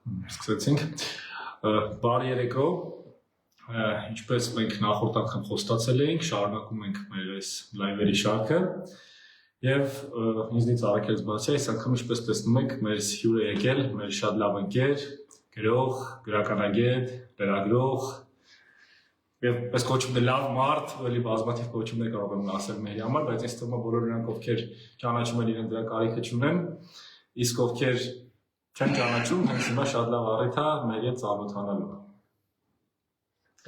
Սկսեցինք։ Բարի երեկո։ Ինչպես մենք նախորդ անգամ խոստացել էինք, շարունակում ենք մեր այս լայվերի շարքը եւ ինձնից Արաքելից բացի այս անգամ ինչպես տեսնում եք, մեր հյուրը եկել, մեր շատ լավ ընկեր, գրող, գրականագետ, լրագրող եւ պես կոչվում է լավ մարդ, ավելի բազմաթիվ կոչումներ կարող եմ ասել մեր համար, բայց ինձ թվում է բոլոր նրանք ովքեր ճանաչում են իրեն դրա կարիքը չունեն, իսկ ովքեր չեն ճանաչում, հենց հիմա շատ լավ առիթ է մեր հետ ծանոթանալու։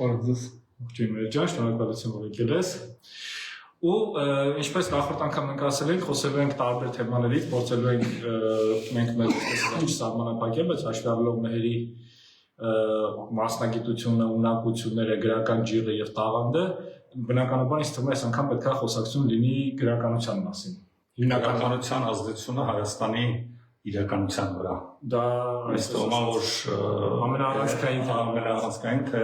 Օրդուս Ողջույն մեր ջան, շնորհակալություն որ եկել ես։ Ու ինչպես նախորդ անգամ մենք ասել ենք, խոսելու ենք տարբեր թեմաներից, փորձելու ենք մենք մեզ այսպես չսահմանափակել, բայց հաշվի առնելով մեհերի մասնագիտությունը, ունակությունները, գրական ջիղը եւ տաղանդը, բնականաբար ինձ թվում է այս անգամ պետք է խոսակցություն լինի գրականության մասին։ Հիմնականության ազդեցությունը Հայաստանի իրականության վրա։ Դա այս թվում է, որ ամենաառանցքային թե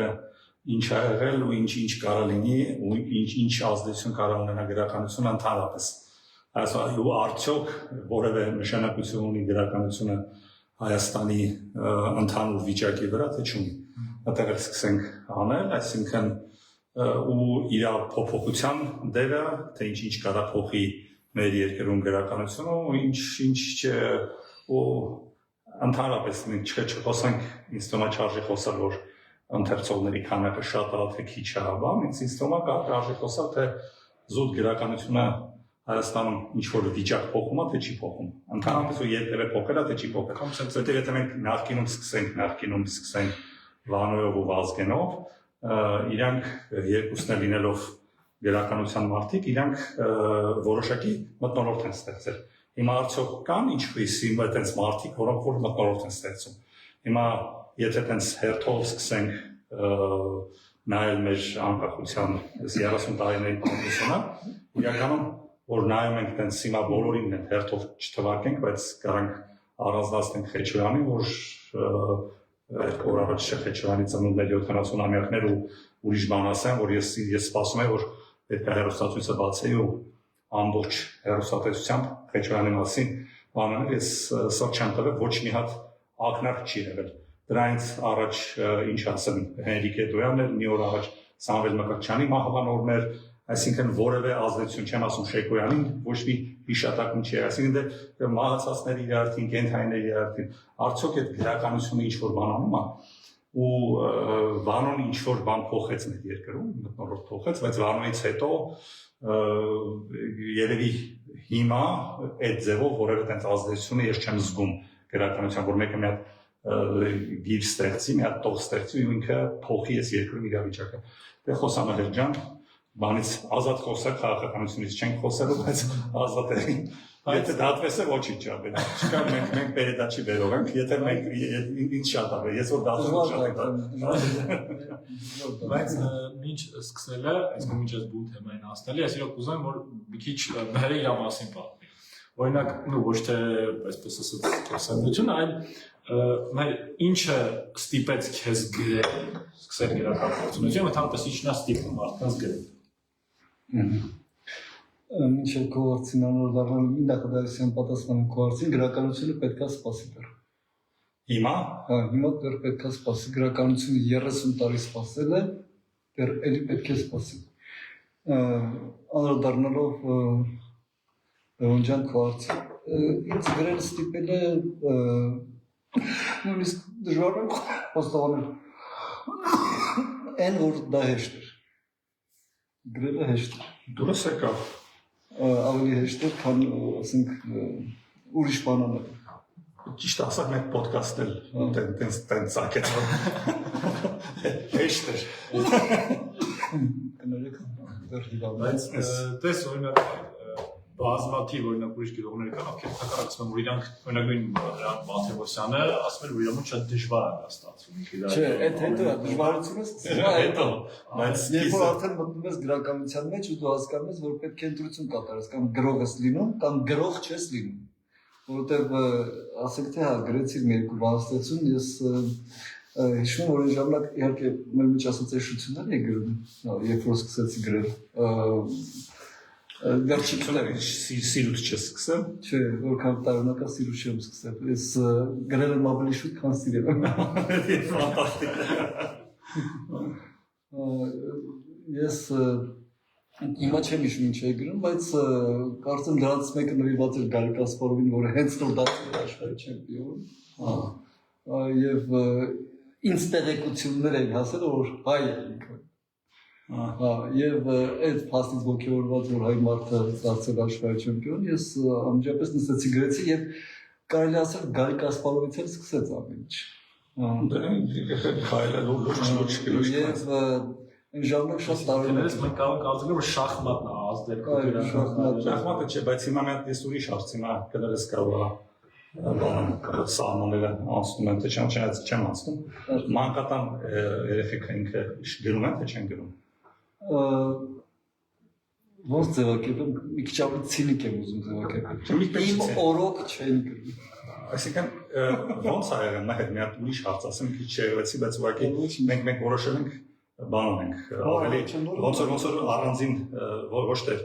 ինչ ա եղել ու ինչ կարա լինի ու ինչ ազդեցություն կարա ունենա գրականությունը ընդհանրապես։ Այսինքն արդյոք որևէ նշանակություն ունի գրականությունը Հայաստանի ընդհանուր վիճակի վրա, թե չունի։ Այդտեղ էլ սկսենք անել, այսինքն ու իր փոփոխության դերը, թե ինչ կարա փոխի մեր երկրում գրականությունը ու ինչ ու ընդհանրապես մենք չխոսանք, ինձ թվում է չարժի խոսալ, որ ընթերցողների քանակը շատ է, թե քիչ է, բան, ինձ թվում է կարժի խոսալ, թե զուտ գրականությունը Հայաստանում ինչ-որ վիճակ փոխում է, թե չի փոխում։ Ընդհանրապես ու երբևէ փոխել է, թե չի փոխել։ Որտեղ եթե մենք նախկինում սկսենք Վանոյով ու Վազգենով, իրանք երկուսն էլ լինելով գրականության մարդիկ, իրանք որոշակի մթնոլորտ են ստեղծել։ Հիմա արդյոք կան ինչ-որ այդպես մարդիկ, որոնք որ մթնոլորտ են ստեղծում։ Հիմա եթե այդպես հերթով սկսենք նայել մեր անկախության 30 տարիների պատմությունը, իրականում որ նայում ենք այդպես հիմա բոլորին են հերթով չթվարկենք, բայց կարանք առանձնացնենք Խեչոյանին, որ օր առաջ Խեչոյանի ծնունդների 70-ամյակներ ու ուրիշ բան ասեմ, որ ես սպասում եմ, որ պետք է հեռուստացույցը բացեի ու ամբողջ հեռուստատեսությամբ Խեչոյանի մասին բանել, ես սա չեմ տվել, ոչ մի հատ ակնարկ չի եղել։ Դրանից առաջ ինչ ասեմ, Հենրիկ Էդոյանն էր, մի օր առաջ Սամվել Մկրտչյանի մահվան էր, այսինքն որևէ ազդեցություն չեմ ասում Շեկոյանին, ոչ մի հիշատակում չի, այսինքն դե մահացածների իրարդին, կենթայիների իրարդին, արդյոք այդ գրականությունը ինչ-որ բան անում է, ու Վանոն ինչ-որ բան փոխեց մեր երկրում, մթնոլորտ փոխեց, բայց Վանոյից հետո երևի հիմա այդ ձևով որևէ տենց ազդեցությունը ես չեմ զգում գրականության, որ մեկը մի հատ գիր ստեղծի, մի հատ տող ստեղծի ու ինքը փոխի այս երկրում իրավիճակը։ Դե խոսանալ էր ջան, բանից ազատ խոսակ քաղաքականությունից չենք խոսելու, բայց ազատ է։ Եթե դատվես է ոչինչ չաբել։ Չկա մենք պերեդաչի վերող ենք, եթե մենք ինչ շատ աբել, ես որ դատում շատ բայց ինչ սկսելը, այսինքն ինչ ես բուն թեմային հասնելի, ես իրոք ուզում եմ, որ մի քիչ մերը իր մասին պատմի։ Օրինակ, ոչ թե այսպես ասած սանդվիչն, այլ մեր ինչը ստիպեց քեզ գրել, սկսել գրականություն, ընդհանրապես ինչն է ստիպում մարդկանց գրել։ Մինչև քողարցին անորդառնալու նախադասության պատասխանում քողարցին գրականությունը պետք է սպասի դեռ։ Հիմա? Հա, հիմա դեռ պետք է սպասի, գրականությունը 30 տարի սպասել է, դեռ էլի պետք է սպասի։ Անորդառնալով Լևոն քողարցին, ինձ գրել ստիպել է նույնիսկ դժվար է խոստովանել, այն որ դա հեշտ էր։ Գրելը հեշտ է։ Դուրս եկավ։ Ավելի հեշտ էր, քան ասենք ուրիշ բաներ։ Ճիշտ ասած մենք ոդկաստ էլ տենց ցակեցավ։ Հեշտ էր։ Կներեք, դեռ հիվանդ։ Բայց տես օրինակ բազմաթիվ օրինակ ուրիշ գրողներ կան, ովքեր հակառակցում են, որ իրանք օրինակ նույն Մաթեոսյանը ասում են, որ իրոք շատ դժվար է դա ստացվում։ Չէ, այդ հետո է դժվարությունը սկսվում է հետո, բայց երբ որ արդեն մտնում ես գրականության մեջ ու դու հասկանում ես, որ պետք է ընտրություն կատարես, կամ գրող ես լինում, կամ գրող չես լինում, որովհետև ասենք թե հա գրեցի մի երկու բանաստեղծություն, ես հիշում որ այն ժամանակ իհարկե մեր մեջ ասոցիացիաներ էի գրում, երբ որ սկսեցի գրել վերջինները սիրուց չսկսեմ։ Չէ, որքան տարօրինակ սիրուց չեմ սկսել։ Ես գրել եմ ավելի շուտ, քան սիրել եմ։ Ֆանտաստիկ։ Ես հիմա չեմ հիշում ինչ էի գրում, բայց կարծեմ դրանից մեկը նվիրված էր Գարիկ Կասպարովին, որը հենց նոր դարձել էր աշխարհի չեմպիոն։ Եվ ինձ տեղեկություններ էին հասել, որ հայ է ինքը։ Եվ այդ փաստից ոգևորված, որ հայ մարդը դարձել աշխարհի չեմպիոն, ես անմիջապես նստեցի գրեցի եւ կարելի ասել Գարիկ Կասպարովից էլ սկսեց ամեն ինչ։ Հայը լուրջ Եվ այն ժամանակ շատ տարօրինակ մենք կարող ենք ասել, որ շախմատն է ազդել։ Շախմատը չէ, բայց հիմա մենք ես ուրիշ հարց հիմա կներես կարող սահմանները անցնում են, թե չեմ անցնում։ Մանկատան երեխեքը ինքը գրում են, թե չեն գրում։ Ոնց ձևակերպեմ, մի քիչ ավելի ցինիկ եմ ուզում ձևակերպել։ Իմ օրոք չեն գրում։ Այսինքն ոնց ա եղել, նա հետ մի հատ ուրիշ հարց ասեմ, մի քիչ չեղեցի, բայց ուղղակի մենք որոշել ենք բանում ենք ավելի ոնց որ առանձին ոչ թե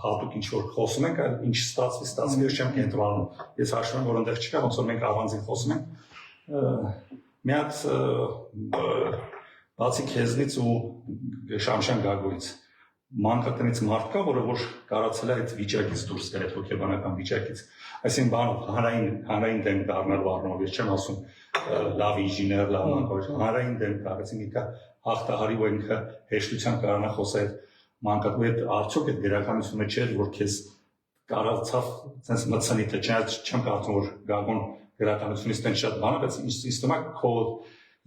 հատուկ ինչ որ խոսում ենք, այլ ինչ ստացվի ես չեմ կենտրոնում։ Ես հաշվում եմ, որ այնտեղ չկա, ոնց որ մենք առանձին խոսում ենք։ Մի հատ բացի քեզնից ու Շամշան Գագոյից մանկատնից մարդ կա, որը որ կարացել է այդ վիճակից դուրս գալ, այդ հոգեբանական վիճակից։ Այսինքն բանով հանրային դեմ դառնալու առումով ես չեմ ասում լավ ինժեներ, լավ մանկավոր, հանրային դեմ դարձին ինքը հաղթահարի ու ինքը հեշտությամբ կարողանա խոսել մանկատու հետ արդյոք այդ դերականությունը չէր, որ քեզ կարացավ sense մտցնի թե չեմ կարծում որ Գագոն դերականությունից տեն շատ բան է, բայց ինձ թվում է քո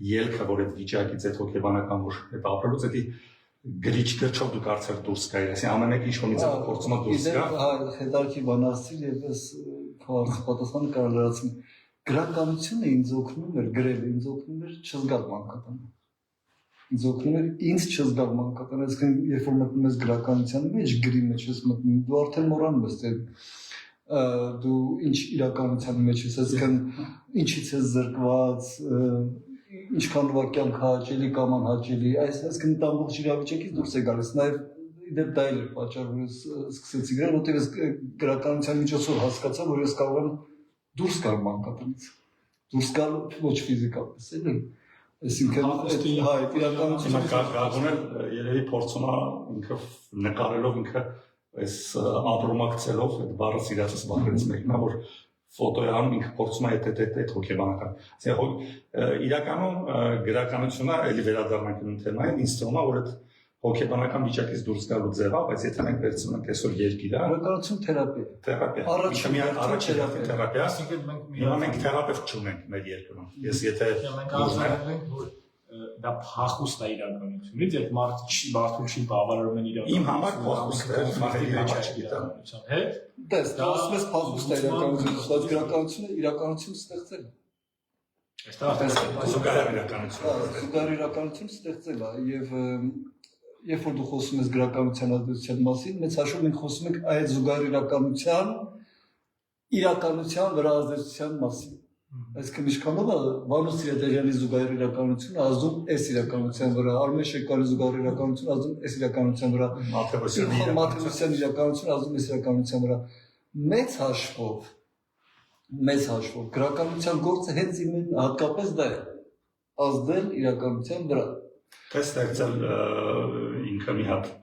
ելքը որ այդ վիճակից այդ հոգեբանական որ այդ ապրելուց էդի գրիչ գրչով դու կարծել դուրս գայր, այսինքն ամեն մեկը ինչ որից փորձում է դուրս գա։ Հետարքի բանաստիլ եւ ես քո պատասխանը կարող լրացնեմ։ Գրականությունը ինձ օգնում էր գրել, ինձ օգնում էր չզգալ մանկատանը։ Ինձ օգնում էր ինձ չզգալ մանկատանը, այսինքն երբ որ մտնում ես գրականության մեջ, գրի մեջ ես մտնում, դու արդեն մոռանում ես թե դու ինչ իրականության մեջ ես, այսինքն ինչից ես զրկված, ինչքան վարքյան հաճելի կամ անհաճելի, այսինքն ամբողջ իրավիճակից դուրս է գալիս, նաև դեպ դա էլ պատճառ որ ես սկսեցի գրել, որտեղ ես գրականության միջոցով հասկացա, որ ես կարող եմ դուրս գալ մանկատնից, դուրս գալ ոչ ֆիզիկապես, էլի, այսինքն այդ իրականությունը Գագոնը երևի փորձում է ինքը նկարելով ինքը այս ապրոմակցելով այդ բառը սիրածս բառերից մեկն է, որ ֆոտոյանում ինքը փորձում է այդ հոգեբանական։ Իրականում գրականությունը էլի վերադառնանք այն թեմային, ինձ թվում է, որ այդ հոգեբանական վիճակից դուրս գալու ձև է, բայց եթե մենք վերցնում ենք այսօր երկիրը, գրականություն թերապիա։ Թերապիա։ Առաջին թերապիա, այսինքն մենք թերապևտ չունենք մեր երկրում։ Ես եթե մենք ասում ենք, որ դա փախուստ է իրականությունից, երբ մարդուն չի բավարարում են իրականությունը։ Իմ համար փախուստ է, մահերի մեջ չգիտեմ։ Հետ դες դա ասում ես փախուստ է իրականությունից, բայց գրականությունը իրականություն ստեղծել է։ Այստեղ զուգահեռ իրականություն։ Զուգահեռ իրականություն ստեղծել է եւ երբ որ դու խոսում ես գրականության ազդեցության մասին, մեծ հաշվով մենք խոսում ենք այդ զուգահեռ իրականության վրա ազդեցության մասին։ Այսինքն ինչքանով է Վանոս Սիրադեղյանի զուգահեռ իրականությունը ազդում այս իրականության վրա, Արմեն Շեկարի զուգահեռ իրականությունը ազդում այս իրականության վրա, Մաթևոսյանի իրականությունը ազդում այս իրականության վրա։ Մեծ հաշվով գրականության գործը հենց հատկապես դա է, ազդել իրականության վրա։ Թե ստեղծել ինքը մի հատ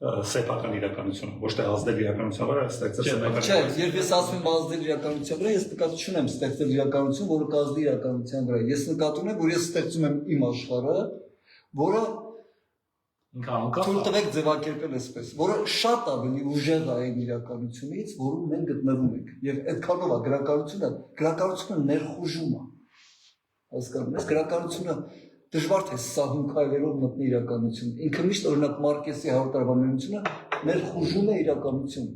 սեփական իրականություն, ոչ թե ազդել իրականության վրա, ստեղծել սեփական։ Չէ, երբ ես ասում եմ ազդել իրականության վրա, ես նկատի չունեմ ստեղծել իրականություն, որը կազդի իրականության վրա։ Ես նկատի ունեմ, որ ես ստեղծում եմ իմ աշխարհը, որը թույլ տվեք ձևակերպել այսպես, որը շատ ավելի ուժեղ է այն իրականությունից, որում մենք գտնվում ենք։ Եվ այդքանով է գրականությունը ներխուժում է։ Հասկանում ես, գրականությունը դժվար թե սահուն քայլերով մտնի իրականություն։ Ինքը միշտ օրինակ Մարկեսի 100 տարվա նույնությունը ներխուժում է իրականություն։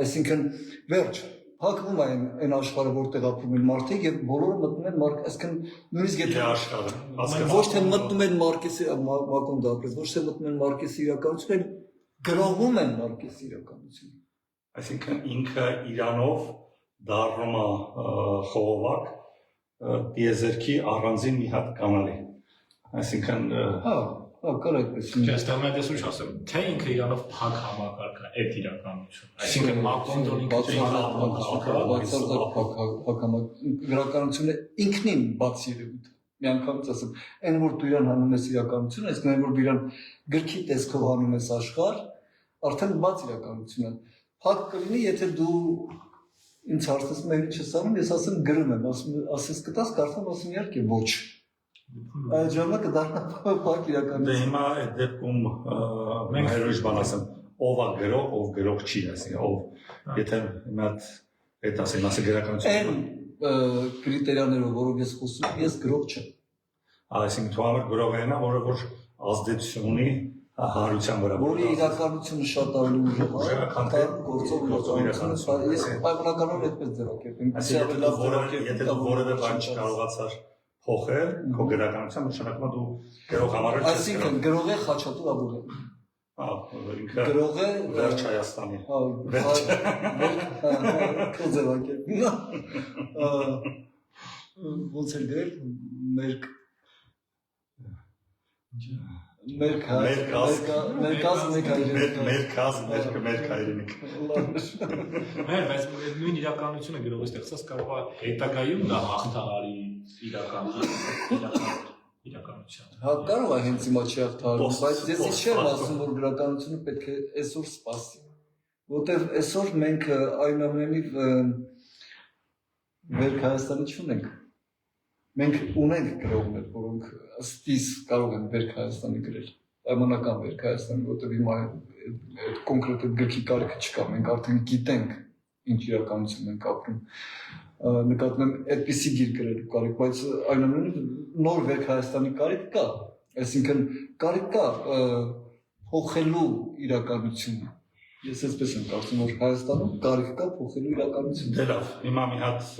Այսինքն վերջ հակվում այն աշխարհը, որտեղ ապրում են մարդիկ եւ բոլորը մտնում են այսինքն նույնիսկ եթե աշխարհը ոչ թե մտնում են Մարկեսի Մակոն դապրես, ոչ թե մտնում են Մարկեսի իրականություն, այլ գրովում են Մարկեսի իրականություն։ Այսինքն ինքը իրանով դառնում է խողովակ դիեզերքի առանձին մի հատ կանալի։ Այսինքն Ակար այդպես։ Այստեղ մենք դες ուշ ասեմ, թե ինքը իրանով փակ համակարգ է, այդ իրականություն։ Այսինքն մակոնտրոլ գրականությունը ինքնին բաց երևույթ։ Մի անգամից ասեմ, այն որ դու իրան հանում ես իրականություն, այսինքն այն որ դու իրան գրքի տեսքով հանում ես աշխարհ, արդեն բաց իրականություն է։ Փակ կլինի, եթե դու ինձ հարցնում ես ինչ ես անում, ես ասեմ գրում եմ, ասես կտաս կարդամ, ասում իհարկե ոչ։ Այդ ժամանակ դառնա փակ իրականություն։ Դե հիմա այդ դեպքում մենք հերոյ բան ասեմ, ով է գրող, ով գրող չի, այսինքն ով եթե հիմա այդ ասեմ, ասի գրականություն կրիտերիաներով, որով ես խոսում եմ, ես գրող չեմ։ Այսինքն դու համար գրողն է, որը որ ազդեցություն ունի հանրության վրա։ Որի իրականությունը շատ ավելի ուժեղ է, քան գործող իրականությունը։ Ես պայմանականորեն այդպես ձևակերպեմ։ Եթե դու որևէ բան չկարողացար փոխել, քո գրականության նշանակում է դու գրող համարել ես։ Այսինքն գրող է Խաչատուր Աբուլյանը։ Ինքը գրող է Վերջ Հայաստանի։ Քո ձևակերպում։ Ոնց է գրել մեր հայրենիք։ Բայց նույն իրականությունը գրողը ստեղծած կարող է հետագայում դա հաղթահարի իրականության։ Հա կարող է հենց հիմա չի հաղթահարում, բայց ես չեմ ասում որ գրականությունը պետք է այսօր սպասի, որտեվ այսօր մենք այնուամենայնիվ Վերք Հայաստանի չունենք։ Մենք ունենք գրողներ, որոնք ըստիս կարող են Վերք Հայաստանի գրել, պայմանական Վերք Հայաստանի, որտեղ հիմա այդ կոնկրետ գրքի կարիքը չկա, մենք արդեն գիտենք ինչ իրականություն ենք ապրում։ Նկատում եմ այդպիսի գիր գրելու կարիք, բայց այնուամենայնիվ նոր Վերք Հայաստանի կարիք կա, այսինքն կարիք կա փոխելու իրականությունը։ Ես այսպես եմ կարծում, որ Հայաստանում կարիք կա փոխելու իրականությունը։ Դե լավ, հիմա մի հատ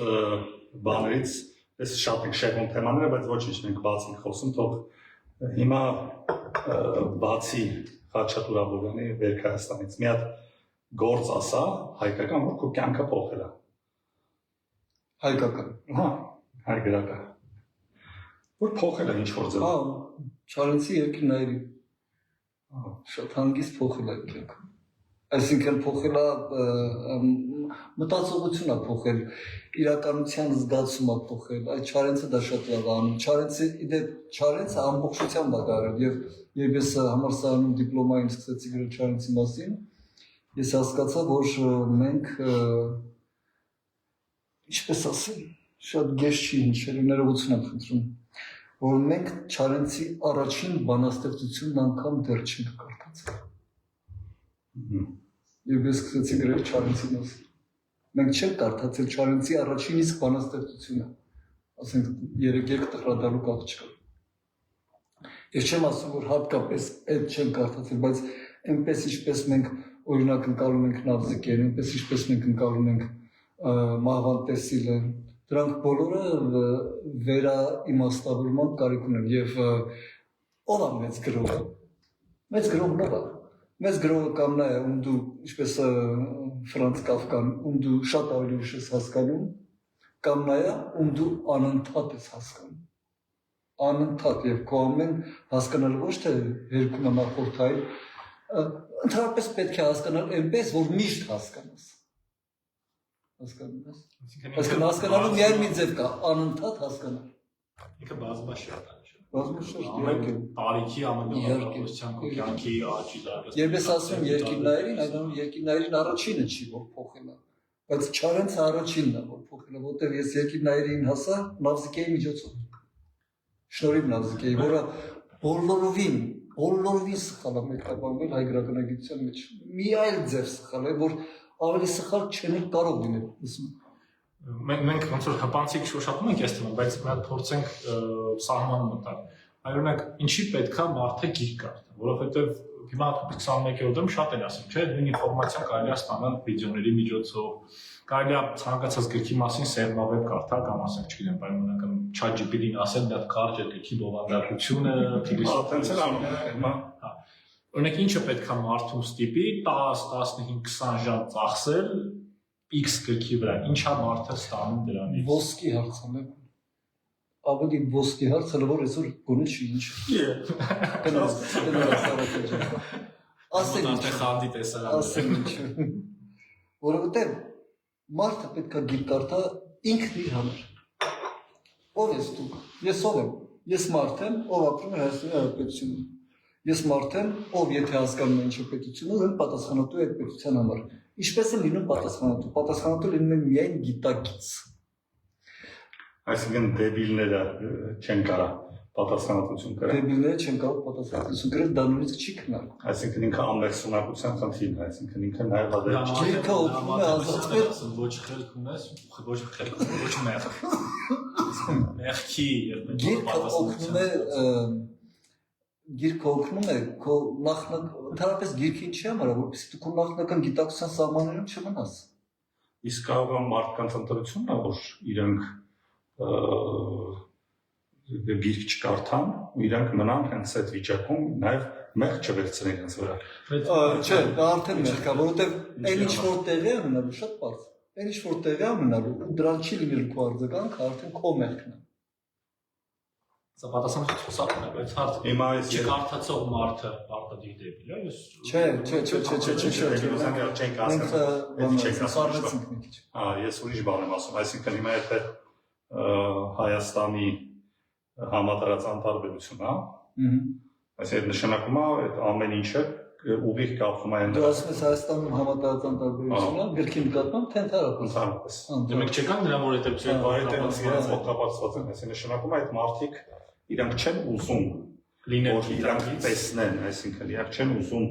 բաներից Ես շատ ենք շեղում թեմաները, բայց ոչինչ մենք բաց ենք խոսում, թող հիմա բացի Խաչատուր Աբուլյանի Վերք Հայաստանից մի հատ գործ ասա, հայկական, որ քո կյանքը փոխել է։ Հայկական։ Հա, հայկական։ Որ փոխել է ինչ-որ ձև։ Հա, Չարենցի երկիրների։ Շատ հանգիստ փոխել է կյանքը։ Այսինքն փոխել է մտածողությունը փոխել, իրականության զգացումը փոխել, այդ Չարենցը դա շատ լավ անում։ Չարենցը ամբողջությամբ դա արել եւ ես համալսարանում դիպլոմային սկսեցի գրել Չարենցի մասին, ես հասկացա, որ մենք ինչպես ասեմ, շատ գեշ չի հնչել, ներողություն եմ խնդրում, որ մենք Չարենցի առաջին բանաստեղծությունն անգամ դեռ չենք կարդացել։ Եվ ես սկսեցի գրել Չարենցի մասին։ Մենք չենք կարդացել Չարենցի առաջին իսկ բանաստեղծությունը, ասենք 3 տխրադալու կապ չկա։ Ես չեմ ասում, որ հատկապես այդ չենք կարդացել, բայց այնպես ինչպես մենք օրինակ ընկալում ենք Նավզիկին, այնպես ինչպես մենք ընկալում ենք Մահվան Տեսիլը, դրանք բոլորը վերաիմաստավորման կարիք ունեն եւ ով է մեծ գրողը։ Մեծ գրողն ով է։ Մեծ գրողը կամ նա է, ում դու, ինչպես Ֆրանց Կաֆկան, ում դու շատ ավելի ուշ ես հասկանում, կամ նա է, ում դու անընդհատ ես հասկանում։ Անընդհատ եւ քո ամեն հասկանալը ոչ թե երկու նախորդային, ընդհանրապես պետք է հասկանալ այնպես, որ միշտ հասկանաս։ Հասկանում ես։ Այսինքն հասկանալու միայն մի ձև կա, անընդհատ հասկանալ։ Ինքը բազմաշերտ է։ Բազմաշերտ, իհարկե, տարիքի ամենաբարձրության կյանքի աճի զարգացումը։ Եվ ես ասում երկիրներին, այդանում երկիրներին առաջինը չի, որ փոխել է, բայց Չարենցը առաջինն է, որ փոխել է, որտեղ ես երկիրներին հասա Նավզիկեի միջոցով։ Շնորհիվ Նավզիկեի, որը բոլորովին սխալ է մեկնաբանվել հայ գրականագիտության մեջ։ Մի այլ ձև սխալ է, որ ավելի սխալ չեն կարող լինել։ Մենք ոնց որ հպանցիկ շոշափում ենք այս թեման, բայց մի հատ փորձենք սահմանը մտալ։ Այօրինակ, ինչի պետքա մարդը գիրք կարդա, որովհետև հիմա 21-րդ դեմ շատ են ասում, չէ՞, նույն ինֆորմացիան կարելի է ստանալ վիդեոների միջոցով, կարելի է ցանկացած գրքի մասին սերմավեբ կարդալ կամ ասենք, չգիտեմ, պայմանական ChatGPT-ին ասել դա կարճ է գրքի բովանդակությունը, փիլիսոփայության հիմա։ Հա։ Օրինակ, ինչը պետքա մարդուն ստիպի 10, 15, 20 ժամ ծախսել X գրքի վրա, ինչա մարդը ստանում դրանից։ Ոսկի հարցանեք, ավելի ոսկի հարց հələ որ այսօր գոնե չի ինչ։ Գնաց սարոքեջը։ Ասել ինչ խանդի տեսարան։ ասել ինչ։ Որովհետև մարդը պետք է գիր կարդա ինքն իր համար։ Ով ես դուք։ Ես ով եմ։ Ես մարդ եմ, ով ապրում է Հայաստանի Հանրապետությունում։ Ես մարդ եմ, ով եթե հասկանում է ինչ է պետությունը, ուրեմն պատասխանատու է այդ պետության համար։ Ինչպես է լինում պատասխանատու։ Պատասխանատու լինում է միայն գիտակից։ Այսինքն դեբիլները չեն կարա պատասխանատվություն կրել։ Դեբիլները չեն կարող պատասխանատվություն կրել, դա նույնիսկ չի քննարկվում։ Այսինքն ինքը ամբողջունակության խնդիրն է, այսինքն ինքը նաև Գիրքը օգնում է ազատվել ոչ խելք ունես, ոչ խելք, ոչ մեղք։ Մեղքի եւ գիրքը օգնում է քո ընդհանրապես գիրքին չի համար, որպեսզի դու քո նախնական գիտակցության սահմաններում չմնաս։ Իսկ կարող է մարդկանց ընտրությունն է, որ իրենք գիրք չկարդան ու իրանք մնան հենց այդ վիճակում նաև մեղք չվերցնեն իրենց վրա։ Չէ, դա արդեն մեղք է, որովհետև այն ինչ որ տեղի է ունենալու շատ բարձ։ Այն ինչ որ տեղի է ունենալու, դրան չի լինելու քո արձագանքը, արդեն քո մեղքն է։ Սա պատասխանատու խոսակն է, բայց հարց Հիմա այս չկարդացող մարդը պարտադիր դեպի է, ես Ես ուրիշ բան եմ ասում, այսինքն հիմա եթե Հայաստանի համատարած անտարբերություն, այսինքն նշանակում է այդ ամեն ինչը ուղիղ կապվում է Դու ասում ես Հայաստանում համատարած անտարբերությունը, գրքի նկատմամբ թե ընդհանրապես։ Դեմեք չեկան նրան որ հետեւություն իրենց օգտագործված են, այսինքն նշանակում է այդ մարդիկ իրանք չեն ուզում լինել, իրանք տեսնեն, այսինքն իրանք չեն ուզում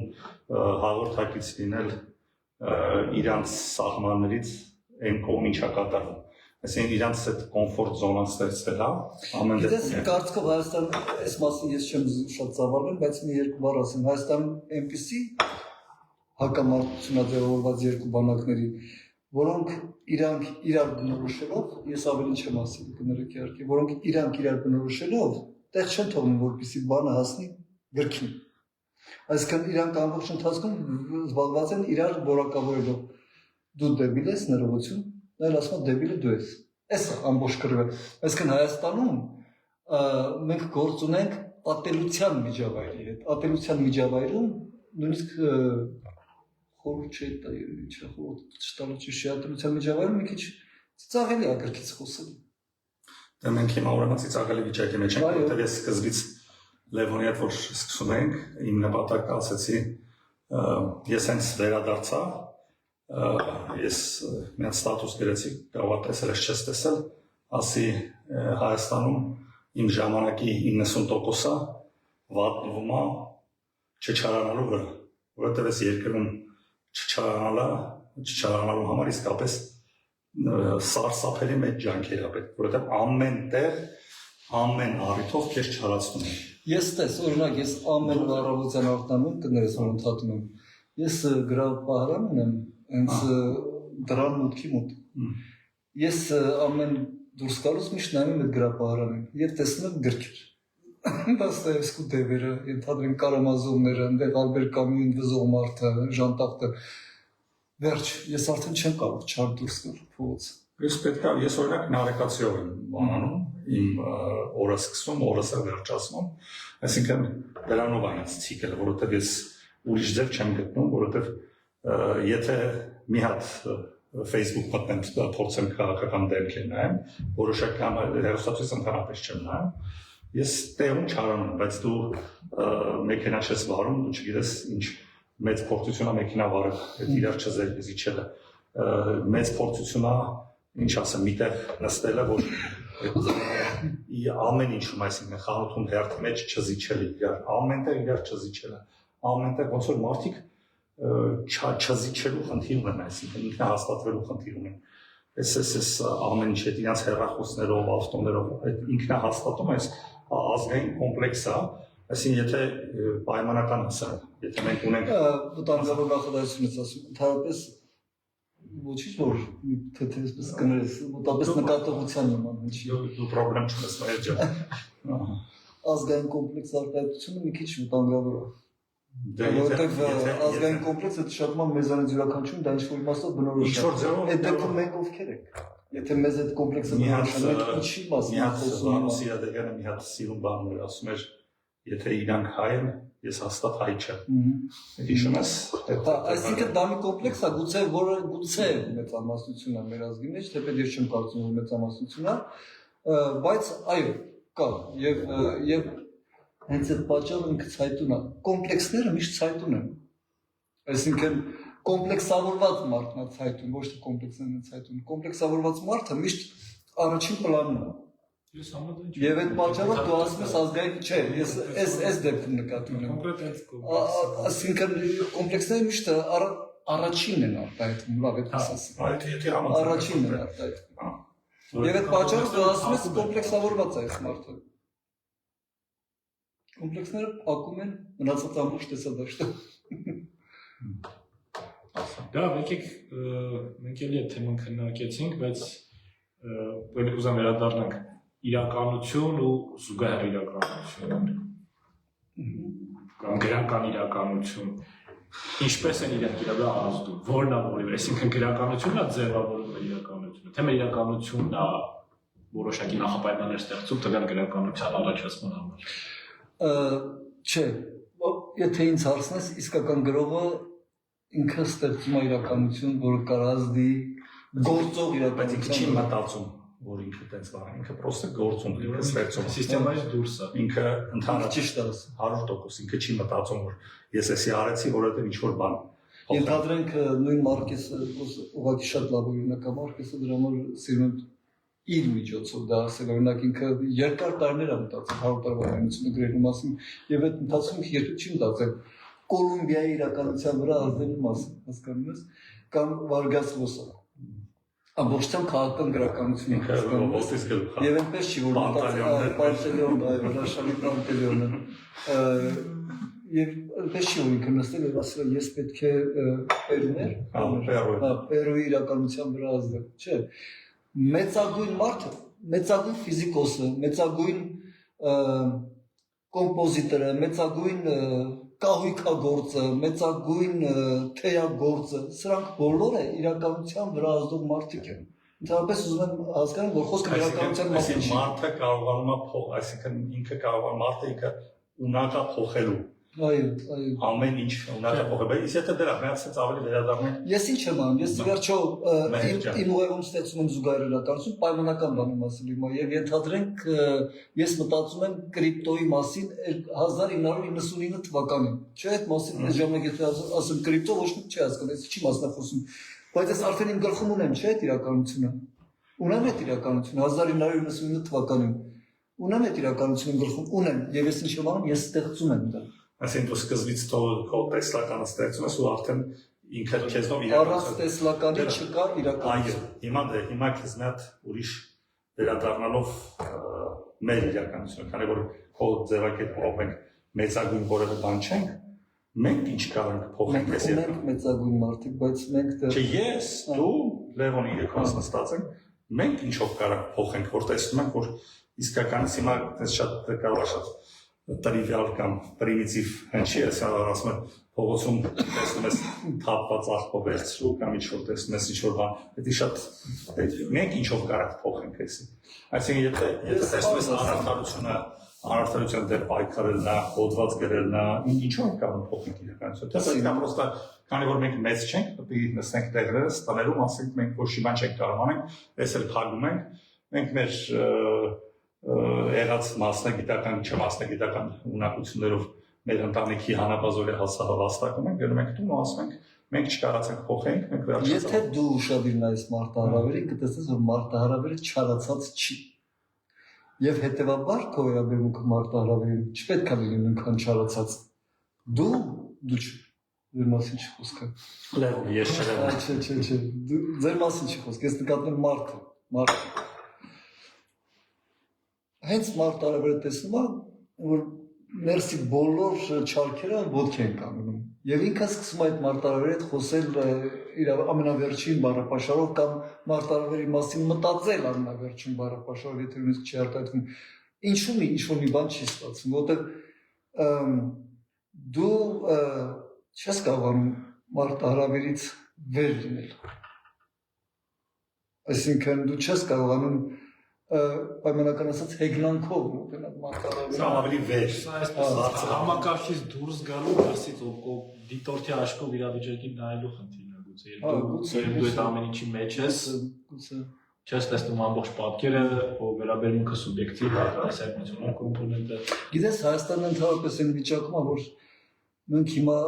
հաղորդակից լինել իրանց սահմաններից այն կողմ ինչա կատարվում։ Այսինքն իրանց այդ կոմֆորտ զոնան ստեղծել է ամեն դեպքում։ Գիտես, կարծիքով Հայաստանը այս մասին ես չեմ շատ ծավալվել, բայց մի երկու բառ ասեմ, Հայաստանում այնպիսի հակամարտությունաձևավորված երկու բանակների, որոնք իրանք իրար բնորոշելով, ես ավելի չեմ ասել կներեք իհարկե, որոնք իրանք իրար բնորոշելով, տեղ չեն թողնում, որպեսզի բանը հասնի գրքին։ Այսինքն իրանք ամբողջ ընթացքում զբաղված են իրար որակավորելով։ Դու դեբիլ ես, ներողություն, նա ասում է դեբիլը դու ես։ Այս ամբողջ կռվը։ Այսինքն Հայաստանում մենք գործ ունենք ատելության միջավայրի հետ։ Ատելության միջավայրում նույնիսկ խորհուրդ չէ դա ինչա խորհուրդ չտալու ատելության միջավայրում մի քիչ ծիծաղելի է գրքից խոսել։ Դե մենք հիմա ուրեմն ծիծաղելի վիճակի մեջ ենք, որտեղ ես սկզբից Լևոնի հետ որ սկսում ենք, իմ նպատակը ասեցի, ես հենց վերադարձա, ես մի ստատուս գրեցի, կարող տեսել ես չես տեսել, ասի Հայաստանում իմ ժամանակի 90%-ը վատնվում է չչարանալու վրա, որովհետև այս երկրում չչարանալու համար իսկապես սարսափելի մեծ ջանքեր է պետք, որովհետև ամեն տեղ, ամեն առիթով քեզ չարացնում են։ Ես տես, օրինակ, ես ամեն առավոտյան արտանում կներես որ ընդհատում եմ, ես գրապահարան ունեմ, հենց դրան մուտքի մոտ։ Ես ամեն դուրս գալուց միշտ նայում եմ այդ գրապահարանին եւ տեսնում եմ գրքեր։ Դաստոևսկու դևերը, ընդհանրեն Կարամազովները, այնտեղ Ալբեր Կամյուին վզող մարդը, Ժանտախտը։ Վերջ, ես արդեն չեմ կարող չար դուրս գալ փողոց։ Ես պետք է, ես օրինակ նարեկացիով եմ բանանում, իմ օրը սկսում, օրս է վերջացնում, այսինքն դրանով այն ցիկլը, որովհետև ես ուրիշ ձև չեմ գտնում, որովհետև եթե մի հատ Facebook մտնեմ փորձեմ քաղաքական դեմքեր նայեմ, որոշակի հեռուստացույց ընդհանրապես չեմ նայում, ես տեղում չարանում, բայց դու մեքենա չես վարում, դու չգիտես ինչ մեծ փորձություն է մեքենա վարել, այդ իրար չզիջելը, մեծ փորձություն է, ինչ ասեմ, միտեղ նստելը, որ ամեն ինչում, այսինքն խանութում հերթ մեջ չզիջելը իրար, ամենտեղ իրար չզիջելը, ամենտեղ ոնց որ մարդիկ չզիջելու խնդիր ունեն, այսինքն ինքնահաստատվելու խնդիր ունեն, այս ամեն ինչ հետ իրանց հեռախոսներով, ավտոներով, այդ ինքնահաստատում այս ազգային կոմպլեքս է, այսինքն եթե պայմանական հասարակ, եթե մենք ունենք վտանգավոր նախադասությունից ասում, ընդհանրապես ոչինչ որ թեթևս կներես, մոտապես նկատողության նման ինչի դու պրոբլեմ չունես մեր ջան։ Ազգային կոմպլեքս արտահայտությունը մի քիչ վտանգավոր է։ Որտեղ ազգային կոմպլեքսը շատ ման մեզանից յուրաքանչյուրում դա ինչ-որ իմաստով բնորոշ է։ Այդ դեպքում մենք ովքեր ենք։ Եթե մեզ այդ կոմպլեքսը նշանակի ինչի մասին խոսում ենք, Սիրադեղյանը մի հատ սիրուն բան էր ասում էր, եթե իրանք հայ են, ես հաստատ հայ չեմ։ Հիշում ես։ Այսինքն դա մի կոմպլեքս է, գուցե մեծամասնություն է մեր ազգի մեջ, թեպետ ես չեմ կարծում որ մեծամասնություն է, բայց այո, կա եւ հենց այդ պատճառը ինքը ցայտուն է։ Կոմպլեքսները միշտ ցայտուն են։ Այսինքն կոմպլեքսավորված մարդն է ցայտուն, ոչ թե կոմպլեքսներն են ցայտուն։ Կոմպլեքսավորված մարդը միշտ առաջին պլանում է։ Ես համաձայն չեմ։ Եվ այդ պատճառով դու ասում ես ազգային, չէ, ես այս դեպքում նկատի ունեմ։ Այսինքն կոմպլեքսները միշտ առաջինն են արտահայտվում, լավ է ասած։ Առաջինն են արտահայտվում։ Եվ այդ պատճառով դու ասում ես կոմպլեքսավորված է այս մարդը։ Կոմպլեքսները փակում են մնացած ամբողջ տեսադաշտը։ Դա եկեք մենք էլի այդ թեման քննարկեցինք, բայց ուզում վերադառնանք իրականություն ու զուգահեռ իրականություն կամ գրական իրականություն ինչպես են իրենք իրար վրա ազդում, որն է որի վրա, այսինքն գրականությունն է ձևավորում է իրականությունը, թե մեր իրականությունն է որոշակի նախապայմաններ ստեղծում տվյալ գրականության առաջացման համար։ Չէ, եթե ինձ հարցնես, իսկական գրողը ինքը ստեղծում է իրականություն, որը կարազդի գործող իրականություն։ Բայց ինքը չի մտածում, որ ինքը տենց բան, ինքը պրոստը գործում, ինքը ստեղծում։ Սիստեմայից դուրս է։ Ինքը ընդհանրապես ճիշտ է ասում։ 100% ինքը չի մտածում, որ ես էսի արեցի, որովհետև ինչ-որ բան։ Ենթադրենք նույն Մարկեսը, ուղղակի շատ լավ օրինակ է Մարկեսը, դրա համար սիրում եմ իր միջոցով դա ասել, օրինակ ինքը երկար տարիներ է մտածել 100 տարվա հայտնությունը գրելու մասին, եւ այդ ընթացքում երբեք չի մտածել Կոլումբիայի իրականության վրա ազդելու մասին, հասկանում ես, կամ Վարգաս Լոսա։ Ամբողջությամբ քաղաքական գրականություն է հասկանում ես, եւ այնպես չի որ Պանտելեոն, Ռաշալի Պանտելեոնը, եւ այնպես չի որ ինքը նստել եւ ասել ես պետք է Պերուներ, Պերուի իրականության վրա ազդել, չէ։ Մեծագույն մարդը, մեծագույն ֆիզիկոսը, մեծագույն կոմպոզիտորը, մեծագույն կահույքագործը, մեծագույն թեյագործը, սրանք բոլորը իրականության վրա ազդող մարդիկ են։ Ընդհանրապես ուզում եմ հասկանալ, որ խոսքը իրականության մասին չի։ Մարդը կարողանում է, այսինքն ինքը կարող է մարդը ինքը ունակա փոխելու։ Այո։ Ամեն ինչ ունակա փոխել, բայց եթե դրա միացած ավելի վերադառնանք։ Ես ինչ եմ անում, ես վերջո իմ ուղեղում ստեղծում եմ զուգահեռ իրականություն, պայմանական բանի մասին հիմա եւ ենթադրենք ես մտածում եմ կրիպտոյի մասին 1999 թվականին։ Չէ՞, այդ մասին այս ժամանակ եթե ասեմ կրիպտո ոչ մի չի հասկանում, ես չի մասնա խոսում։ Բայց ես արդեն իմ գլխում ունեմ, չէ՞, այդ իրականությունը։ Ունեմ այդ իրականությունը 1999 թվականին։ Ունեմ այդ իրականությունը գլխում, ունեմ եւ ես ինչ եմ անում, ես ստեղծում եմ դա։ Այսինքն դու սկզբից քո տեսլականը ստեղծում ես ու արդեն ինքը քեզնով իրականություն։ Առանց տեսլականի չկա իրականություն։ Այո, հիմա քեզ մի հատ ուրիշ վերադառնալով մեր իրականությունը, քանի որ քո ձևակերպով մենք մեծագույն որևէ բան չենք, մենք ինչ կարող ենք փոխենք այս երկրում։ Մենք մեծագույն մարդիկ, բայց մենք Չէ, ես, դու, Լևոնի երկուս նստած ենք, մենք ինչով կարող փոխենք, որ տեսնում ենք, որ իսկականից հիմա այս շատ կարող է շատ տրիվիալ կամ պրիմիտիվ հնչի է, ասում եմ փողոցում տեսնում ես թափված աղբով վերցրու կամ ինչ-որ տեսնում ես ինչ-որ բան, դա շատ մենք ինչով կարող փոխենք էսի։ Այսինքն եթե տեսնում ես անարդարության դեպ պայքարելն է, հոդված գրելն է, ինչով կարող փոխենք իրականությունը։ Դա պրոստը քանի որ մենք մեծ չենք, պետք է նստենք տեղերս, տներում ասենք մենք ոչ մի բան չենք կարող անենք, այս էլ փակում ենք, մենք մեր եղած մասնագիտական, չմասնագիտական ունակություններով մեր ընտանիքի հանապազորի հաստատում ենք, գնում ենք տուն ու ասում ենք, մենք չկարողացանք փոխենք, մենք վերջացած։ Եթե դու ուշադիր նայես մարտահրավերին, կտեսնես, որ մարտահրավերը չարացած չի։ Եվ հետևաբար քո վերաբերմունքը մարտահրավերին չպետք է լինի նույնքան չարացած։ Դու չի։ Ձեր մասին չի խոսքը։ Լավ, ես չեմ։ Չէ։ Ձեր մասին չի խոսքը, ես նկատում եմ մարդը։ Հենց մարտահրավերը տեսնում եմ, որ ներսի բոլոր չարքերը ոտքի են կանգնում։ Եվ ինքը սկսում է այդ մարտահրավերի հետ խոսել իր ամենավերջին բառապաշարով կամ մարտահրավերի մասին մտածել ամենավերջին բառապաշարով, եթե նույնիսկ չի արտահայտվում։ Ինչու՞ ինչ-որ մի բան չի ստացվում, որտեղ դու չես կարողանում մարտահրավերից վեր լինել։ Այսինքն դու չես կարողանում պայմանական ասած հեգնանքով մոտենալ մարտահրավերին։ Սա ավելի վեր։ Համակարգից դուրս գալու դասից դիտորդի աչքով իրավիճակին նայելու խնդիրն է գուցե։ Դու այդ ամեն ինչի մեջ ես, չես տեսնում ամբողջ պատկերը, ով վերաբերում քո սուբյեկտիվ հասարակությունն կոմպոնենտը։ Գիտես, Հայաստանն ընդհանրապես այն վիճակում է, որ մենք հիմա